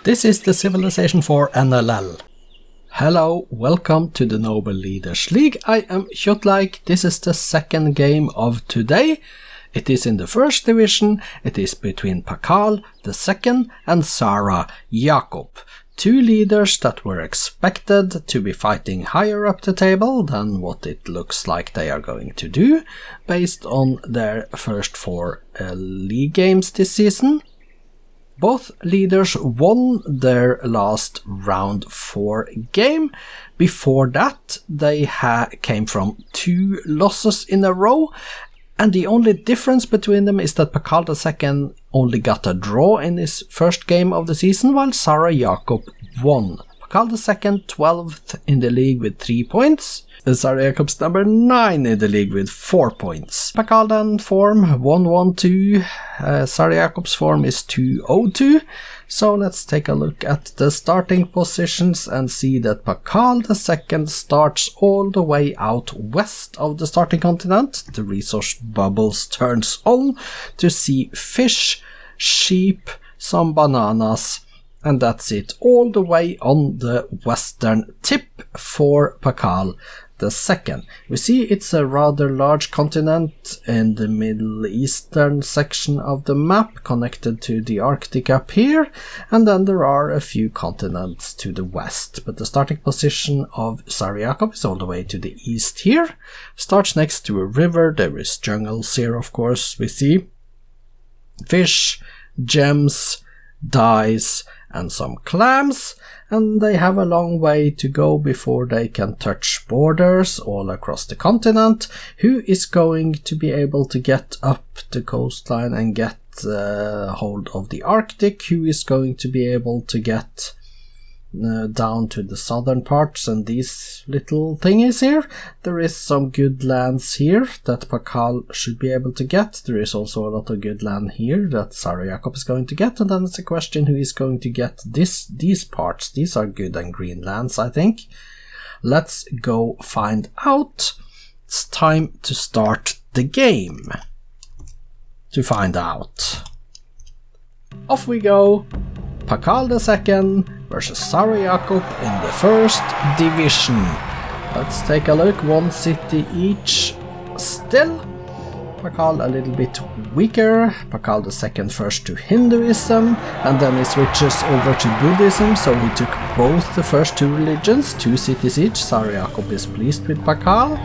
This is the Civilization 4 NLL. Hello, welcome to the Noble Leaders League. I am Kjotleik. This is the second game of today. It is in the first division. It is between Pacal II and Zara Yaqob. Two leaders that were expected to be fighting higher up the table than what it looks like they are going to do, based on their first four league games this season. Both leaders won their last round 4 game. Before that, they came from 2 losses in a row, and the only difference between them is that Pacal II only got a draw in his first game of the season, while Zara Yaqob won. Pacal II 12th in the league with 3 points. Zara Yaqob's number 9 in the league with 4 points. Pacal then form 1-1-2. Zara Yaqob's form is 2-0-2. So let's take a look at the starting positions and see that Pacal II starts all the way out west of the starting continent. The resource bubbles turns on to see fish, sheep, some bananas, and that's it, all the way on the western tip for Pacal II. We see it's a rather large continent in the Middle Eastern section of the map, connected to the Arctic up here, and then there are a few continents to the west. But the starting position of Zara Yaqob is all the way to the east here. Starts next to a river. There is jungles here, of course. We see fish, gems, dyes, and some clams, and they have a long way to go before they can touch borders all across the continent. Who is going to be able to get up the coastline and get hold of the Arctic? Who is going to be able to get down to the southern parts and these little thingies here? There is some good lands here that Pacal should be able to get. There is also a lot of good land here that Zara Yaqob is going to get, and then it's a question who is going to get these parts. These are good and green lands, I think. Let's go find out. It's time to start the game to find out. Off we go. Pacal II versus Zara Yaqob in the first division. Let's take a look. 1 city each still. Pacal a little bit weaker. Pacal II first to Hinduism, and then he switches over to Buddhism, so we took both the first 2 religions, 2 cities each. Zara Yaqob is pleased with Pacal.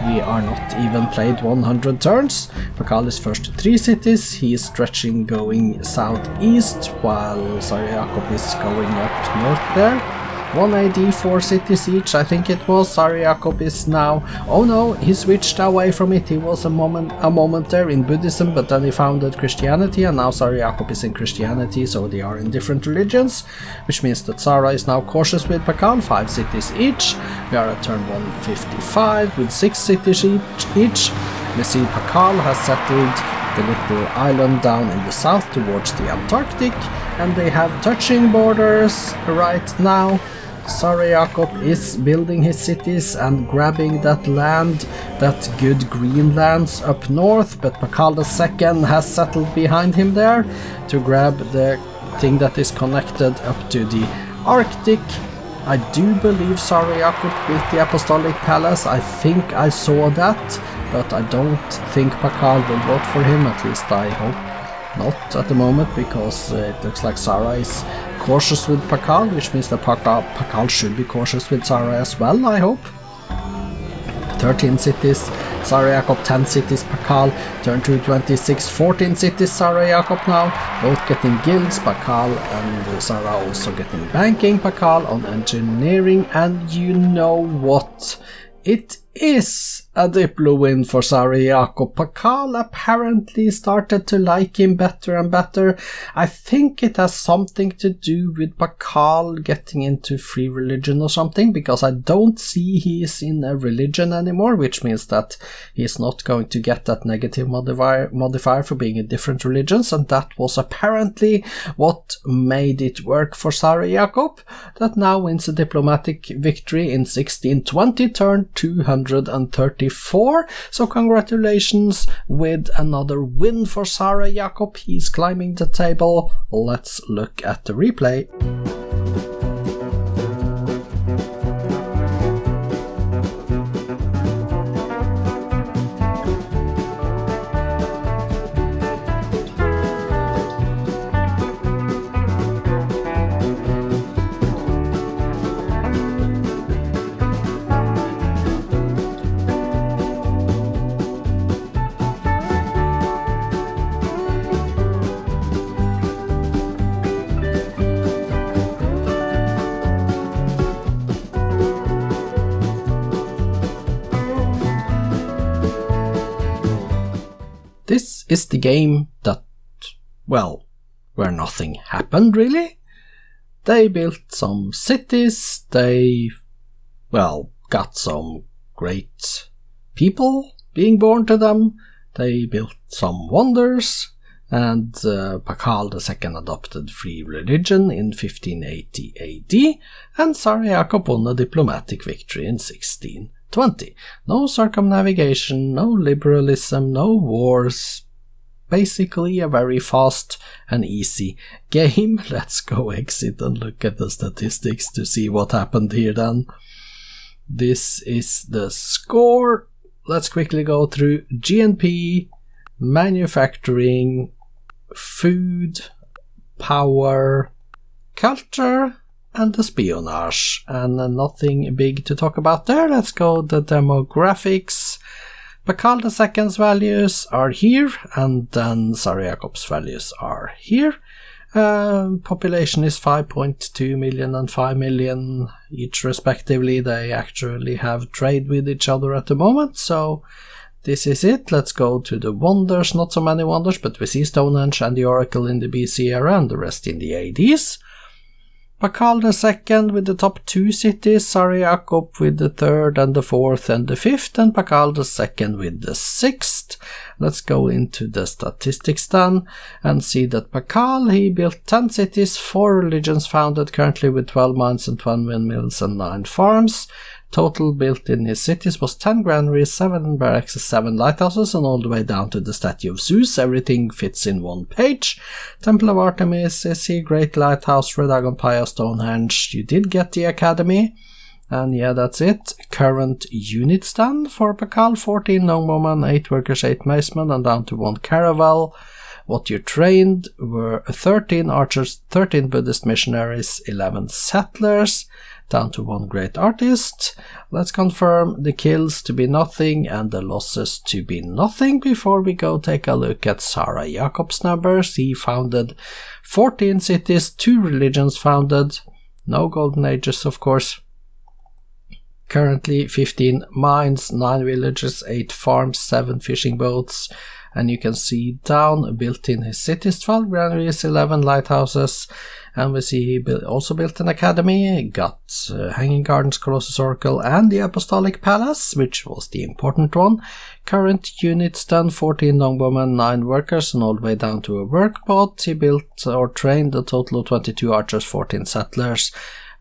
We are not even played 100 turns. Pacal is first to 3 cities. He is stretching going southeast, while Zara Yaqob is going up north there. 1 AD, 4 cities each, I think it was. Zara Yaqob is now... Oh no, he switched away from it. He was a moment there in Buddhism, but then he founded Christianity, and now Zara Yaqob is in Christianity, so they are in different religions, which means that Zara is now cautious with Pacal, 5 cities each. We are at turn 155 with 6 cities each. We see Pacal has settled the little island down in the south towards the Antarctic, and they have touching borders right now. Zara Yaqob is building his cities and grabbing that land, that good green lands up north, but Pacal II has settled behind him there to grab the thing that is connected up to the Arctic. I do believe Zara Yaqob built the Apostolic Palace. I think I saw that, but I don't think Pacal will vote for him, at least I hope not at the moment, because it looks like Zara is cautious with Pacal, which means that Pacal should be cautious with Zara as well, I hope. 13 cities, Zara Yaqob, 10 cities, Pacal, turn 226, 14 cities, Zara Yaqob now, both getting guilds, Pacal and Zara also getting banking, Pacal on engineering, and you know what? It is a Diplo win for Zara Yaqob. Pacal apparently started to like him better and better. I think it has something to do with Pacal getting into free religion or something, because I don't see he is in a religion anymore, which means that he is not going to get that negative modifier for being in different religions, and that was apparently what made it work for Zara Yaqob, that now wins a diplomatic victory in 1620, turn 200 134. So congratulations with another win for Zara Yaqob. He's climbing the table. Let's look at the replay. This is the game that, well, where nothing happened really. They built some cities, they, well, got some great people being born to them, they built some wonders, and Pacal II adopted free religion in 1580 AD, and Zara Yaqob won a diplomatic victory in 1620. No circumnavigation, no liberalism, no wars. Basically a very fast and easy game. Let's go exit and look at the statistics to see what happened here then. This is the score. Let's quickly go through GNP, manufacturing, food, power, culture, and espionage, and nothing big to talk about there. Let's go the demographics. Pacal II's values are here, and then Zara Yaqob's values are here. Population is 5.2 million and 5 million each respectively. They actually have trade with each other at the moment, so this is it. Let's go to the wonders. Not so many wonders, but we see Stonehenge and the Oracle in the BC era and the rest in the ADs. Pacal II with the top 2 cities, Zara Yaqob with the 3rd and the 4th and the 5th, and Pacal II with the 6th. Let's go into the statistics then and see that Pacal, he built 10 cities, 4 religions founded, currently with 12 mines and 12 windmills and 9 farms. Total built in his cities was 10 granaries, 7 barracks, 7 lighthouses, and all the way down to the statue of Zeus. Everything fits in one page. Temple of Artemis is here, Great Lighthouse, Red Dragon Pyre, Stonehenge. You did get the Academy. And yeah, that's it. Current unit stand for Pacal: 14 longbowmen, 8 workers, 8 macemen, and down to 1 caravel. What you trained were 13 archers, 13 Buddhist missionaries, 11 settlers, down to 1 great artist. Let's confirm the kills to be nothing and the losses to be nothing before we go take a look at Zara Yaqob's numbers. He founded 14 cities, 2 religions founded, no golden ages of course. Currently 15 mines, 9 villages, 8 farms, 7 fishing boats, and you can see down built in his cities 12 granaries, 11 lighthouses, and we see he also built an academy, got Hanging Gardens, Colossus Oracle, and the Apostolic Palace, which was the important one. Current units done: 14 longbowmen, 9 workers, and all the way down to a workbot. He built or trained a total of 22 archers, 14 settlers,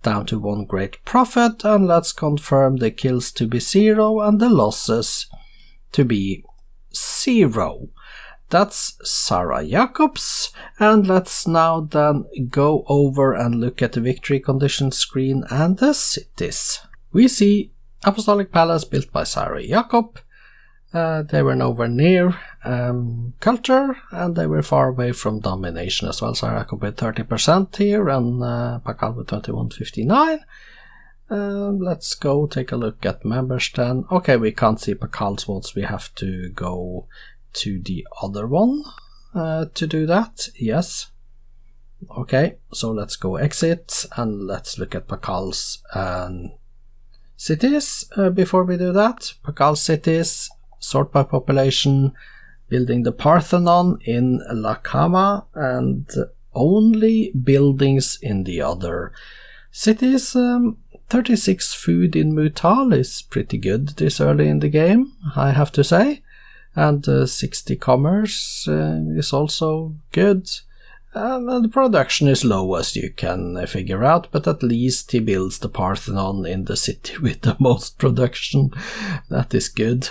down to 1 great prophet, and let's confirm the kills to be 0 and the losses to be 0. That's Zara Yaqob's, and let's now then go over and look at the victory condition screen and the cities. We see Apostolic Palace built by Zara Yaqob. They were nowhere near culture, and they were far away from domination as well. Zara Yaqob with 30% here, and Pacal with 21.59. Let's go take a look at members then. Okay, we can't see Pacal's votes. We have to go to the other one to do that. Yes. Okay, so let's go exit and let's look at Pacal's cities. Before we do that, Pacal's cities, sort by population, building the Parthenon in Lakama, and only buildings in the other cities. 36 food in Mutal is pretty good this early in the game, I have to say. And 60 commerce is also good. And the production is low, as you can figure out, but at least he builds the Parthenon in the city with the most production. That is good.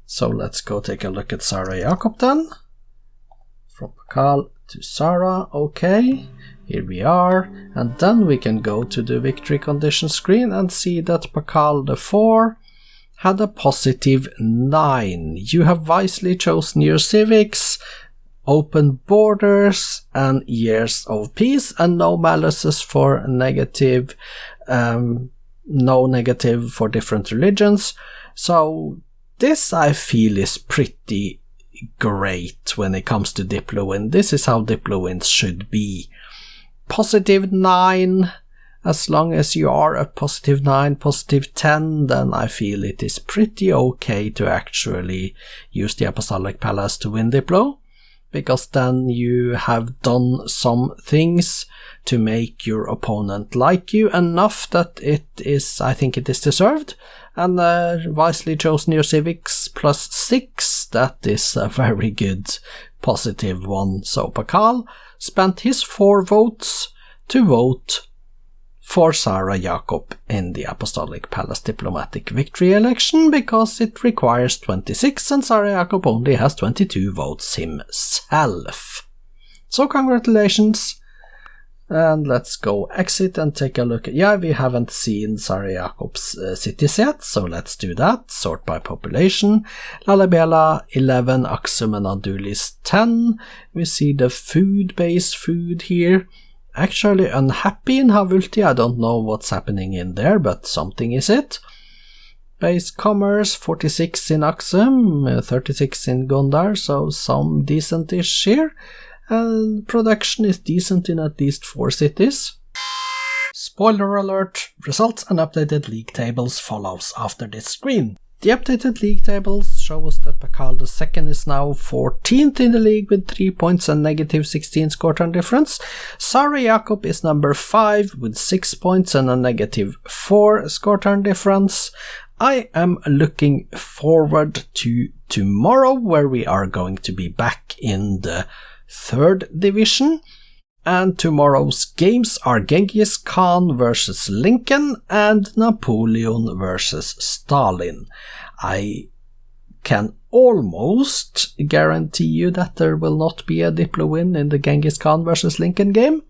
So let's go take a look at Zara Yaqob then. From Pacal to Zara, okay. Here we are, and then we can go to the victory condition screen and see that Pacal the 4 had a positive 9. You have wisely chosen your civics, open borders, and years of peace, and no malices for negative, no negative for different religions. So this I feel is pretty great when it comes to Diplowin. This is how Diplowins should be. Positive 9. As long as you are a positive 9, positive 10, then I feel it is pretty okay to actually use the Apostolic Palace to win Diplo, because then you have done some things to make your opponent like you enough that I think it is deserved, and wisely chosen your civics plus 6, that is a very good positive one. So Pacal spent his 4 votes to vote for Zara Yaqob in the Apostolic Palace Diplomatic Victory election, because it requires 26 and Zara Yaqob only has 22 votes himself. So congratulations, and let's go exit and take a look. Yeah, we haven't seen Zara Yaqob's cities yet, so let's do that. Sort by population. Lalibela 11, Aksum and Andulis 10. We see the food-based food here. Actually unhappy in Havulti, I don't know what's happening in there, but something is it. Base commerce, 46 in Aksum, 36 in Gondar, so some decent-ish here. And production is decent in at least 4 cities. Spoiler alert, results and updated league tables follows after this screen. The updated league tables show us that Pacal II is now 14th in the league with 3 points and negative 16 score turn difference. Zara Yaqob is number 5 with 6 points and a negative 4 score turn difference. I am looking forward to tomorrow, where we are going to be back in the 3rd division. And tomorrow's games are Genghis Khan versus Lincoln and Napoleon versus Stalin. I can almost guarantee you that there will not be a Diplo win in the Genghis Khan versus Lincoln game.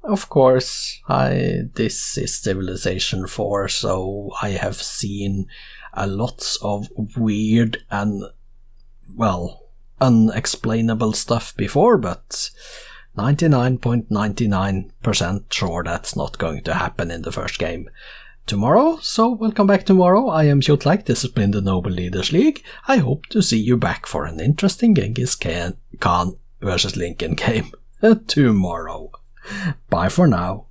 Of course, this is Civilization 4, so I have seen a lot of weird and, well, unexplainable stuff before, but 99.99% sure that's not going to happen in the first game tomorrow. So welcome back tomorrow. I am Kjotleik, this has been the Noble Leaders League. I hope to see you back for an interesting Genghis Khan versus Lincoln game tomorrow. Bye for now.